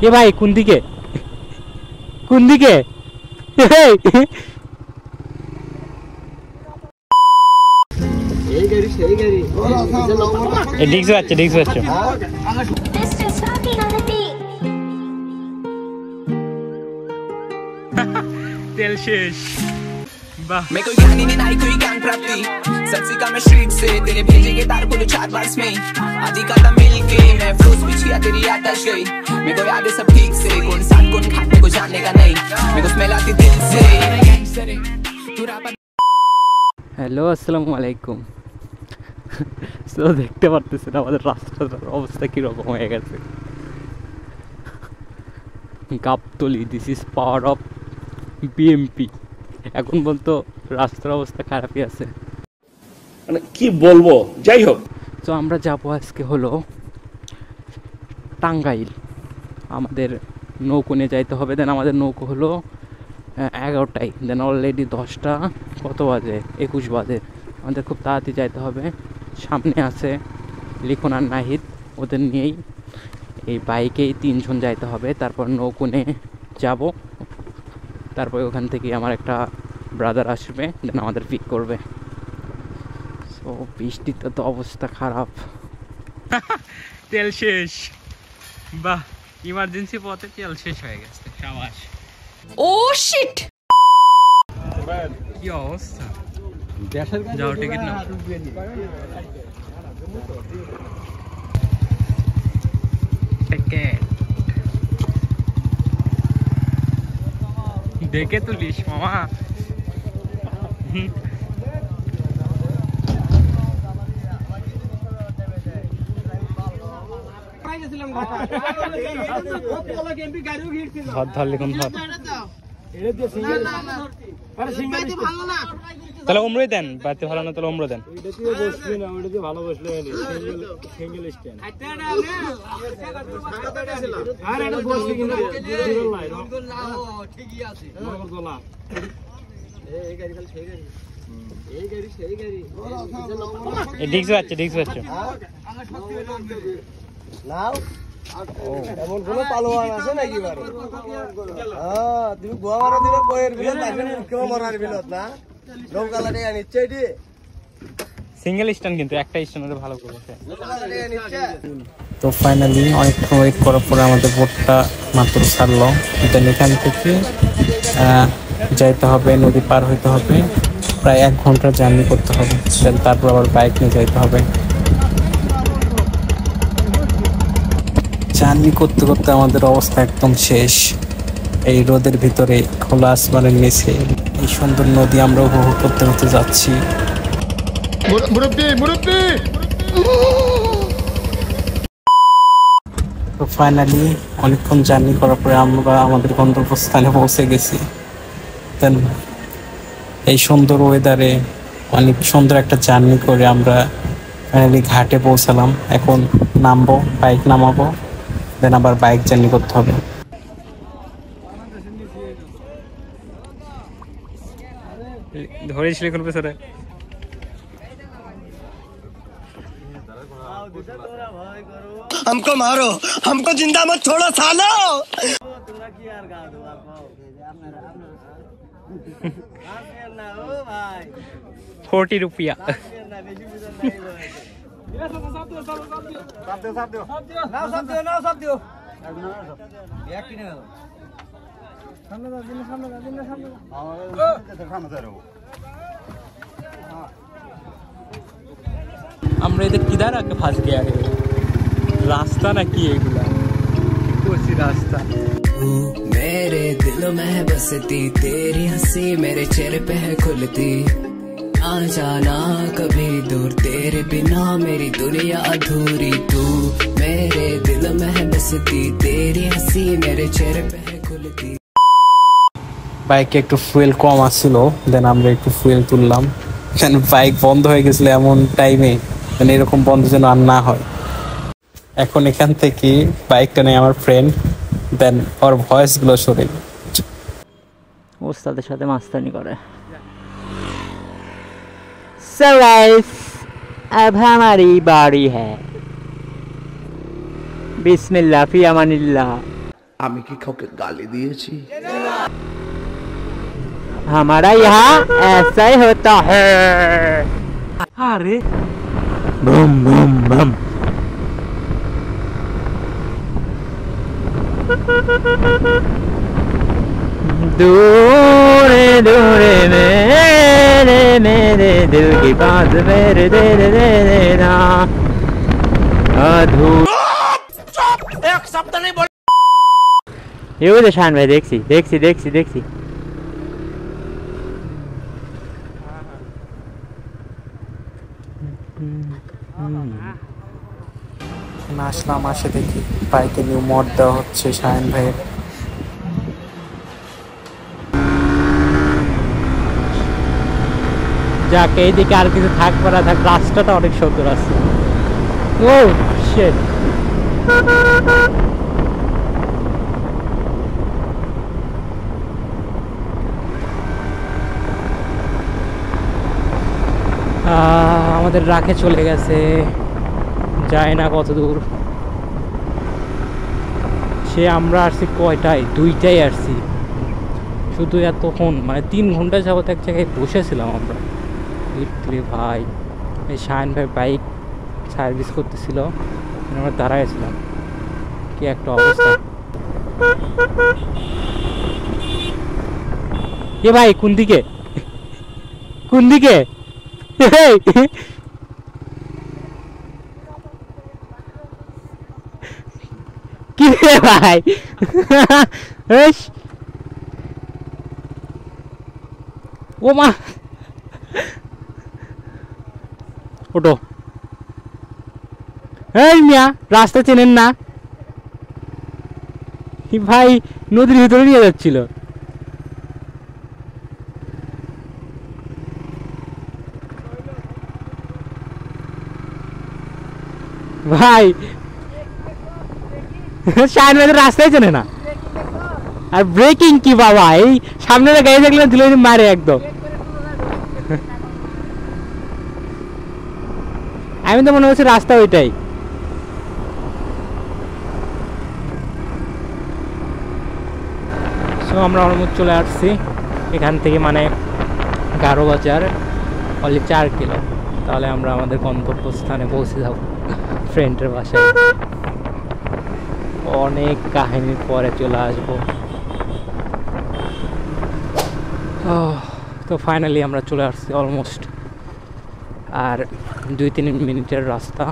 এ ভাই কোন দিকে ডিক্স বাচ্চা তেল শেষ। मैं कोई ज्ञानी नहीं नाई कोई ज्ञान प्राप्ति सच्ची का मैं स्ट्रीट से तेरे भेजेंगे तार को 4 बार में आदि का मिल के मैं फ्लोस बिछ गया तेरी आदत गई मेरे को याद है सब ठीक से कौन साथ कौन खाने को जानने का नहीं मेरे को स्मेल आती दिल से। হ্যালো আসসালামু আলাইকুম। তো দেখতে পারতেছেন আমাদের রাস্তার অবস্থা কীরকম হয়ে গেছে। Gabtoli, this is power of BMP. এখন বলতো রাস্তার অবস্থা খারাপই আছে, মানে কি বলবো। যাই হোক, তো আমরা যাবো আজকে হলো টাঙ্গাইল। আমাদের নৌকো নিয়ে যাইতে হবে। দেন আমাদের নৌকো হলো 11টায়, দেন অলরেডি 10টা কত বাজে 21 বাজে। আমাদের খুব তাড়াতাড়ি যাইতে হবে। সামনে আছে লিখন আর নাহিদ, ওদের নিয়েই এই বাইকেই 3 জন যাইতে হবে। তারপর নৌকো নিয়ে যাবো। তারপরে ওখান থেকে আমার একটা ব্রাদার আসবে, দেন আমাদের পিক করবে। সো বৃষ্টিতে তো অবস্থা খারাপ। তেল শেষ। বাহ, ইমার্জেন্সি পথে তেল শেষ হয়ে গেছে। শাবাশ। ও শিট, কি অবস্থা। যাও টিকিট নাও। দেখে তুলিস মামা। তাহলে উমরই দেন, বাড়িতে ভালো না তাহলে উমরো দেন। ডিক্স বাচ্চা এমন কোন পালোয়ান আছে নাকি? তুমি গোয়া মারা দিলে বইয়ের বিলত মারার বিলত না নৌকালারে নিচ্ছে এটি সিঙ্গেল স্ট্যান্ড, কিন্তু একটা স্ট্যান্ড হলে ভালো করেছে। তো ফাইনালি অনেকক্ষণ ওয়েট করার পরে আমাদের বোটটা মাত্র ছাড়লো। দেন এখান থেকে যাইতে হবে, নদী পার হইতে হবে, প্রায় 1 ঘন্টা জার্নি করতে হবে। দেন তারপর আবার বাইক নিয়ে যাইতে হবে। জার্নি করতে করতে আমাদের অবস্থা একদম শেষ। এই রোদের ভিতরে খোলা আসমানের নিচে এই সুন্দর নদী আমরা উপভোগ করতে করতে যাচ্ছি। তো ফাইনালি অনেকক্ষণ জার্নি করার পরে আমরা আমাদের গন্তব্যস্থানে পৌঁছে গেছি। দেন এই সুন্দর ওয়েদারে অনেক সুন্দর একটা জার্নি করে আমরা ফাইনালি ঘাটে পৌঁছালাম। এখন নামবো, বাইক নামাবো, দেন আবার বাইক জার্নি করতে হবে। ধরেছ লিখন পেছনে। हमको मारो, हमको जिंदा मत छोड़ो सालो। 40 रुपया। আমরা इधर किधर आके फंस गया है? रास्ता ना की एगुला कोसी रास्ता। मेरे दिल में बसती तेरी हंसी मेरे चेहरे पे है खुलती आ जाना कभी दूर तेरे बिना मेरी दुनिया अधूरी तू मेरे दिल में बसती तेरी हंसी मेरे चेहरे पे है खुलती। বাইকে একটু ফুয়েল কম আসছিল, দেন আমরা একটু ফুয়েল তুললাম। দেন বাইক বন্ধ হয়ে গেছিল এমন টাইমে, দেন এরকম বন্ধ যেন আর না হয়। এখন এখান থেকে বাইকটা নেই আমার ফ্রেন্ড, দেন ওর ভয়েসগুলো শুনে ওস্তাদের সাথে মাস্তানি করে। So guys, अब हमारी बारी है। बिस्मिल्लाह फी अमानिल्लाह। আমি কি কাউকে গালি দিয়েছি? हमारा यहाँ ऐसा ही होता है। अरे बम बम बम। दूरे दूरे मेरे मेरे दिल की बात मेरे दे दे दे देना अधूर। एक शब्द नहीं बोल। ये वो शान भाई देखसी देखसी देखसी देखसी। আসলাম, আসে দেখি বাইকে নিউ মড দেওয়া হচ্ছে শায়ন ভাইয়ের। যাক এইদিকে আর কিছু থাকবে না, থাক রাস্তাটা অনেক সুন্দর আছে। ও শিট, আমাদের রাখে চলে গেছে, যায় না কত দূর। সে আমরা আসছি কয়টায়, 2টায় আসছি, শুধু এতক্ষণ মানে 3 ঘন্টা যাবত এক জায়গায় বসেছিলাম আমরা। লিটলি ভাই, এই শায়ন ভাই বাইক সার্ভিস করতেছিল, আমরা দাঁড়াইছিলাম, কি একটা অবস্থা। এ ভাই কোন দিকে কোন দিকে? কি রে ভাই, ও মা, ওটো। এই মিয়া রাস্তা চেনেন না ভাই, নদীর ভিতরে নিয়ে যাচ্ছিল। ভাই শায়ন ভাই রাস্তায় চেনে না, আর ব্রেকিং কি বাবা, এই সামনে গাড়ি দেখলে দিলে মারে একদম। আমি তো মনে হচ্ছে রাস্তা ওইটাই। সো আমরা অলমোস্ট চলে আসছি এখান থেকে, মানে 11 বাজার, অনলি 4 কিলো, তাহলে আমরা আমাদের গন্তব্যস্থানে পৌঁছে যাব, ফ্রেন্ডের বাসায়। অনেক কাহিনীর পরে চলে আসবো। তো ফাইনালি আমরা চলে আসছি অলমোস্ট, আর 2-3 মিনিটের রাস্তা।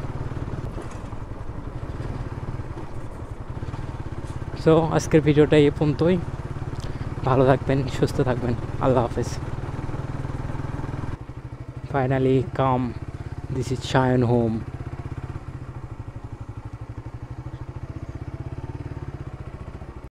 সো আজকের ভিডিওটা এই পর্যন্তই। ভালো থাকবেন, সুস্থ থাকবেন, আল্লাহ হাফেজ। Finally come, this is Shayan home.